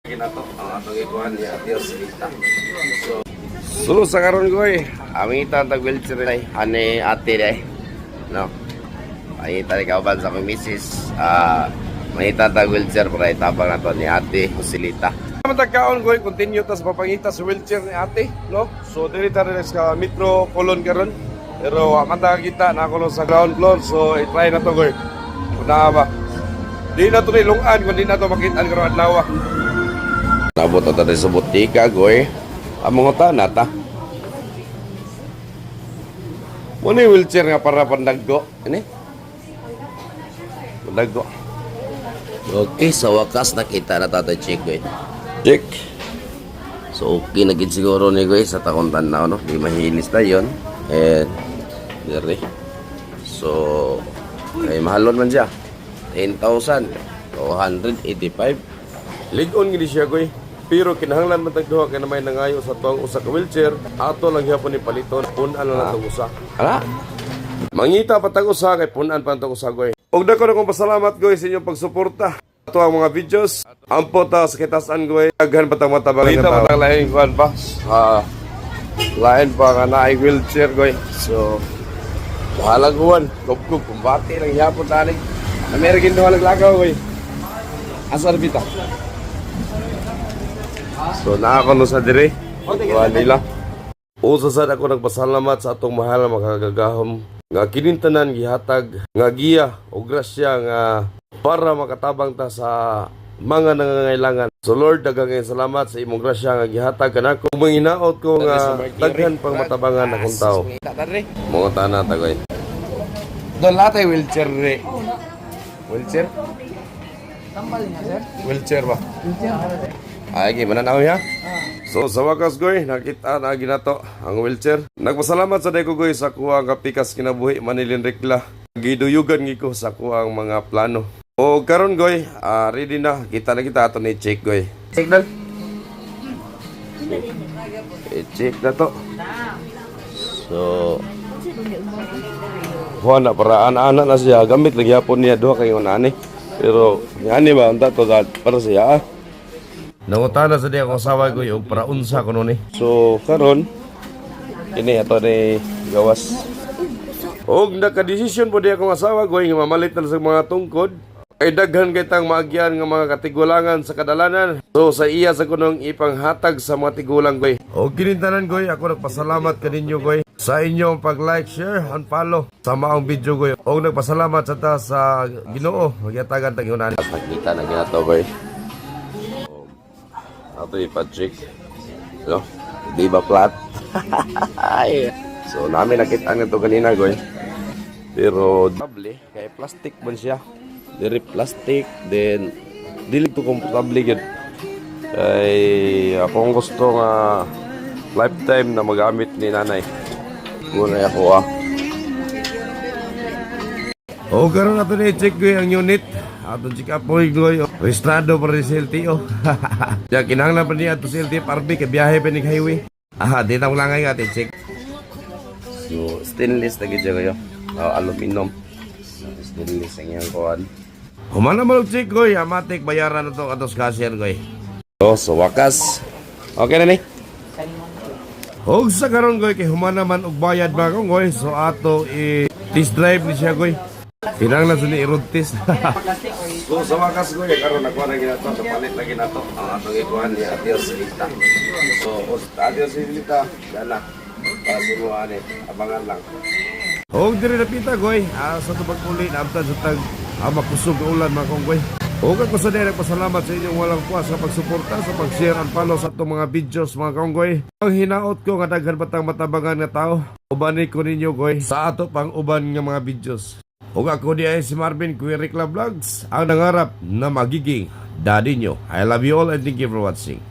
Kinato ang atong ikuan ni Ate Osilita. So sa karon ko aming itang tag-wheelchair ay ane ate day. No. Ay tali kauban sa akong misis. May itang tag-wheelchair para itabang nato ni Ate Osilita. Matagkaon ko continue tas papangita sa wheelchair ni ate, no? So diri ta rin sa Metro Colon karon. Pero mata kita na ako sa ground floor, so i-try na to ko. Kuna ba? Di na to nilungan kun di na to makitaan karon adlaw. Nabot na tayo sa butika, goy. Ang mga tanata. Muna yung wheelchair nga para pandaggo. Ini? Pandaggo. Okay, sa wakas nakita na tayo check, goy. Check. So, okay na gid siguro ni goy sa takong tanaw, no? Di mahinis na yun. And, diri. So, ay mahalon man siya. 10,285. Ligon gini siya, goy. Pero kinahanglan man tagduha kay na may nangayo sa tuwang usa ka wheelchair, ato lang gyapon ni paliton punan lang natong usa. Ala. Mangita pa tag usa kay punan pa tong usa goy. Og dako na kong pasalamat goy sa inyong pagsuporta. Ato ang mga videos. Ampo ta sa kitasan goy. Daghan pa tang matabangan ta. Kita lain kuan pa. Lain pa ka na ay wheelchair goy. So bahala kuan. Kup kumbati lang gyapon tanig. American duha laglagaw goy. Asar bita. So nakakano sa dire. Kuha nila. Usa sad ako nagpasalamat sa atong mahal mga kagagahom nga kinintanan gihatag nga giya o grasya nga para makatabang ta sa mga nangangailangan. So Lord, daghang salamat sa imong grasya nga gihatag kanako. Ug manginaot ko nga daghan pang matabangan akong tawo. Mga tana tagoy. Doon lahat ay wheelchair re. Wheelchair? Tambal niya, sir? Wheelchair ba? Wheelchair. Ay, gimana na ya? So, sa wakas, goy, nakita na ginato ang wheelchair. Nagpasalamat sa day ko, goy, sa kuha ang kapikas kinabuhi Manilin Rekla. Giduyugan gi ko sa kuha ang mga plano. O, karon goy, ready na. Kita na kita ato ni check, goy. Check na. I-check na to. So, kuha na, para ana-ana na siya. Gamit lagi hapon niya, doha kayo na ani. Pero, ani ba, unta to, para siya, nangutana sa diya akong asawa ko yung para unsa ko nun eh. So, karon ini ato ni gawas. Og naka-desisyon po diya akong asawa ko yung mamalit na sa mga tungkod. Ay daghan kay tang maagyan nga mga katigulangan sa kadalanan. So, sa iya sa kunong ipanghatag sa mga tigulang ko. Og kinintanan ko, ako nagpasalamat kaninyo ko sa inyong pag-like, share, and follow sa maong video ko. Og nagpasalamat sa ta sa Ginoo. Magyatagan tag yunan. Nakita na ginato ko. Ato ipa-check. So, di ba flat? So, namin nakita nito kanina, goy. Pero, double kaya plastic man siya. Diri plastic, then, dili to comfortable yun. Ay, akong gusto nga lifetime na magamit ni nanay. Muna ako, O, karon nato na i-check ko ang unit. Atong check up po yung registrado para sa LTO. Diya, kinahanglan pa niya ito sa LTO RB kaya biyahe pa ng highway. Di na lang ngayon ating check. So, stainless na gidya kayo. Aluminum. Stainless ang iyang kuhan. Humana mo check ko, amatik bayaran na ito katos cashier ko. So, wakas. Okay na ni? Huwag sa karon ko, kay humana man og bayad ba kong ko. So, ato i-test drive ni siya ko. Kinanglan sa ni i-road test. So sa wakas ko, karon nakuha na ginato, napalit na ginato ang atong ikuhan ni Ate Osilita. So, Ate Osilita, gana, para sinuhan abangan lang. Huwag diri napita, goy. Sa tubag uli, naamtan sa tag makusog na ulan, mga kong goy. Huwag ako sa direk, pasalamat sa inyong walang puwas sa pagsuporta, sa pag-share and follow sa itong mga videos, mga kong goy. Ang hinaot ko nga daghan batang matabangan na tao, ubanin ko ninyo, goy, sa ato pang uban nga mga videos. Ug ako di ay si Marvin Quiricla Vlogs, ang nangarap na magiging daddy nyo. I love you all and thank you for watching.